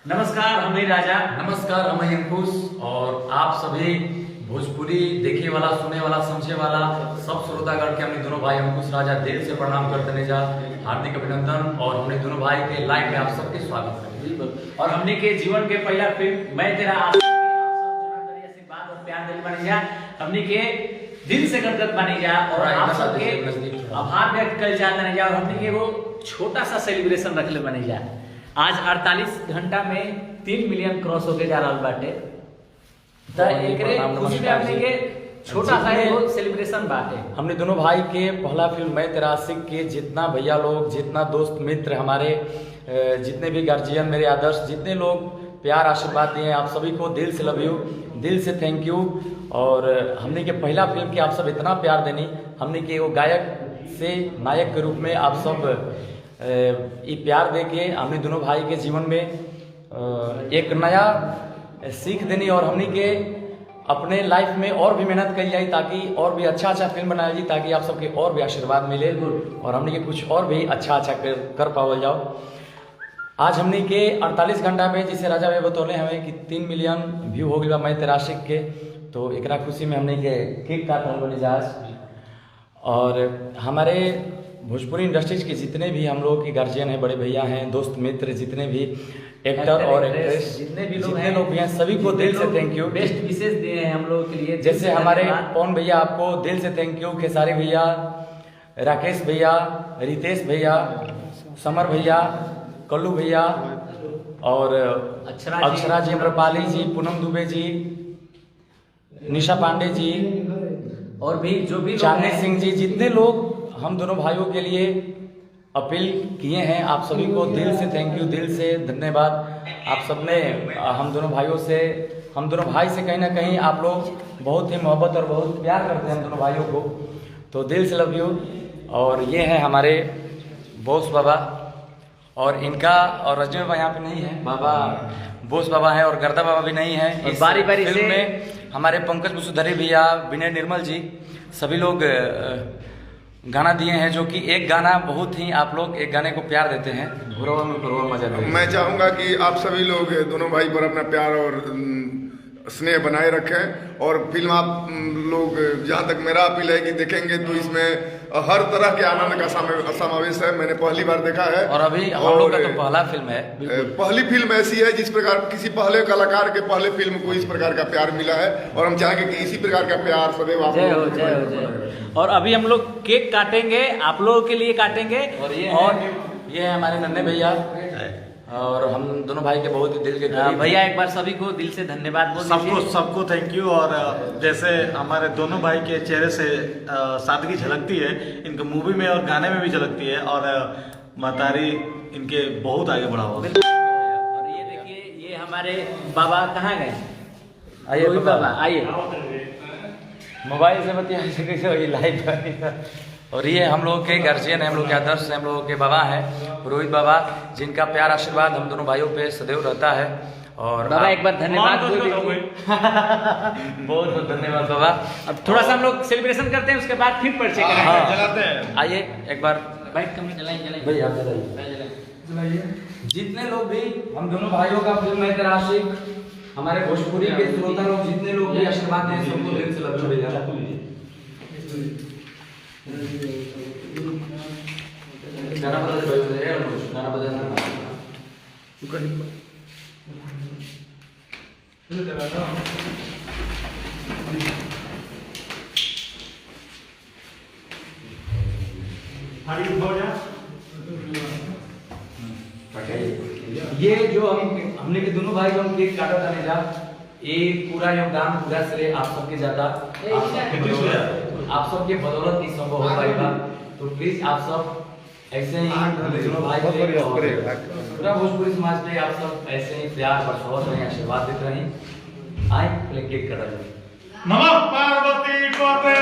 नमस्कार, हम राजा। नमस्कार, हम अंकुश। और आप सभी भोजपुरी देखे वाला, सुने वाला, समझे वाला सब श्रोतागण के हमने दोनों भाई अंकुश राजा दिल से प्रणाम करते हैं जा हार्दिक अभिनंदन। और हमने दोनों भाई के लाइव में आप सबके स्वागत है। और हमने के जीवन के पहला फिल्म मैं तेरा आशीर्वाद और प्यार दिल बन जा, हमने के दिल से गदगद बनी जा और आप सबके आभार व्यक्त कर जाते हैं जा। और हमने के वो छोटा सा सेलिब्रेशन रखले बने जा। आज 48 घंटा में 3 मिलियन क्रॉस होके जा रहा बाटे। तो एकरे खुशी में हमने के छोटा सा एगो सेलिब्रेशन बाटे। हमने दोनों भाई के पहला फिल्म मैं तेरा आशिक के जितना भैया लोग, जितना दोस्त मित्र हमारे, जितने भी गार्जियन मेरे आदर्श, जितने लोग प्यार आशीर्वाद दिए आप सभी को दिल से लव यू, दिल से थैंक यू। और हमने के पहला फिल्म के आप सब इतना प्यार देनी, हमने के वो गायक से नायक के रूप में आप सब ये प्यार दे के हमने दोनों भाई के जीवन में एक नया सीख देनी। और हमने के अपने लाइफ में और भी मेहनत करी जाए ताकि और भी अच्छा फिल्म बनाई जाए, ताकि आप सबके और भी आशीर्वाद मिले और हमने के कुछ और भी अच्छा कर पावल जाओ। आज हमने के 48 घंटा में जिसे राजा भाई बतौले हमें कि 3 मिलियन व्यू हो गया मैं तेरा आशिक के। तो एक खुशी में हमने के केक काट रहे बने जहाज। और हमारे भोजपुरी इंडस्ट्रीज के जितने भी हम लोग के गार्जियन हैं, बड़े भैया हैं, दोस्त मित्र, जितने भी एक्टर और एक्ट्रेस, जितने भी लोग हैं सभी को दिल से थैंक यू। बेस्ट विशेष दिए हैं हम लोगों के लिए। जैसे हमारे पवन भैया आपको दिल से थैंक यू, खेसारी भैया, राकेश भैया, रितेश भैया, समर भैया, कल्लू भैया और अक्षरा जी, अम्रपाली जी, पूनम दुबे जी, निशा पांडे जी और भी जो भी चांदनी सिंह जी, जितने लोग हम दोनों भाइयों के लिए अपील किए हैं, आप सभी को दिल से थैंक यू, दिल से धन्यवाद। आप सबने हम दोनों भाई से कहीं ना कहीं आप लोग बहुत ही मोहब्बत और बहुत प्यार करते हैं हम दोनों भाइयों को। तो दिल से लव यू। और ये है हमारे बोस बाबा, और इनका और रजनी बाबा यहाँ पे नहीं है, बाबा बोस बाबा है और गर्दा बाबा भी नहीं है। इस बारी बारी फिल्म में हमारे पंकज वसुधरी भैया, विनय निर्मल जी, सभी लोग गाना दिए हैं, जो कि एक गाना बहुत ही आप लोग एक गाने को प्यार देते हैं, घुरवा में घुरवा मजा देते हैं। मैं चाहूँगा कि आप सभी लोग दोनों भाई पर अपना प्यार और स्नेह बनाए रखें। और फिल्म आप लोग, जहाँ तक मेरा अपील है कि देखेंगे तो इसमें हर तरह के आनंद का समावेश है। मैंने पहली बार देखा है और अभी हम लोग का तो पहला फिल्म है। पहली फिल्म ऐसी है जिस प्रकार किसी पहले कलाकार के पहले फिल्म को इस प्रकार का प्यार मिला है, और हम चाहेंगे कि इसी प्रकार का प्यार सदैव आप लोगों को। और अभी हम लोग केक काटेंगे, आप लोगों के लिए काटेंगे। और ये है हमारे नन्हे भैया, और हम दोनों भाई के बहुत ही दिल के करीब। भैया एक बार सभी को दिल से धन्यवाद बोल दीजिए। सबको थैंक यू। और जैसे हमारे दोनों भाई के चेहरे से सादगी झलकती है, इनके मूवी में और गाने में भी झलकती है, और मतारी इनके बहुत आगे बढ़ा हुआ। और ये देखिए, ये हमारे बाबा कहाँ गए? आइए बाबा आइए, मोबाइल से बतिया कैसे लाइव। और ये हम लोग के गार्जियन है, हम लोग के आदर्श है, हम लोगों के बाबा हैं, रोहित बाबा, जिनका प्यार आशीर्वाद हम दोनों भाइयों पे सदैव रहता है। और बाबा एक बार धन्यवाद बोल दीजिए। बहुत बहुत धन्यवाद बाबा। अब थोड़ा सा हम लोग सेलिब्रेशन करते हैं, उसके बाद फिर परिचय करेंगे। जलाते हैं। आइए एक बार बैठ कम जलाइए भैया जलाइए। जितने लोग भी हम दोनों भाइयों का फिल्म मैं तेरा आशिक, हमारे भोजपुरी के श्रोता लोग, जितने लोग भी आशीर्वाद दें सबको दिल से लव यू भैया। गाना बजाना ये जो हमने के दोनों भाई जो हम केक काटा था जा, ये पूरा योगदान पूरा श्रेय आप सबके जाता, आप सबके बदौलत ही संभव हो पाएगा। तो प्लीज आप सब ऐसे ही दोनों भाई पूरा भोजपुरी समाज पे आप सब ऐसे ही प्यार बरसावत रहे, आशीर्वाद देते रहें। आए पहले केक कटा जाए। नमः पार्वती पते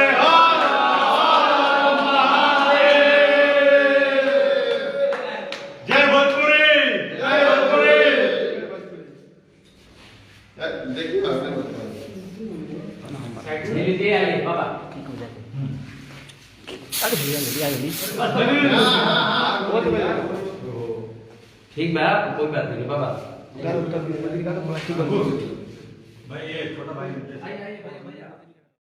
जय भोजपुरी, जय भोजपुरी। लीजिए, आइए बाबा। अरे भैया ठीक बा, कोई बात नहीं बाबा। भाई ये छोटा भाई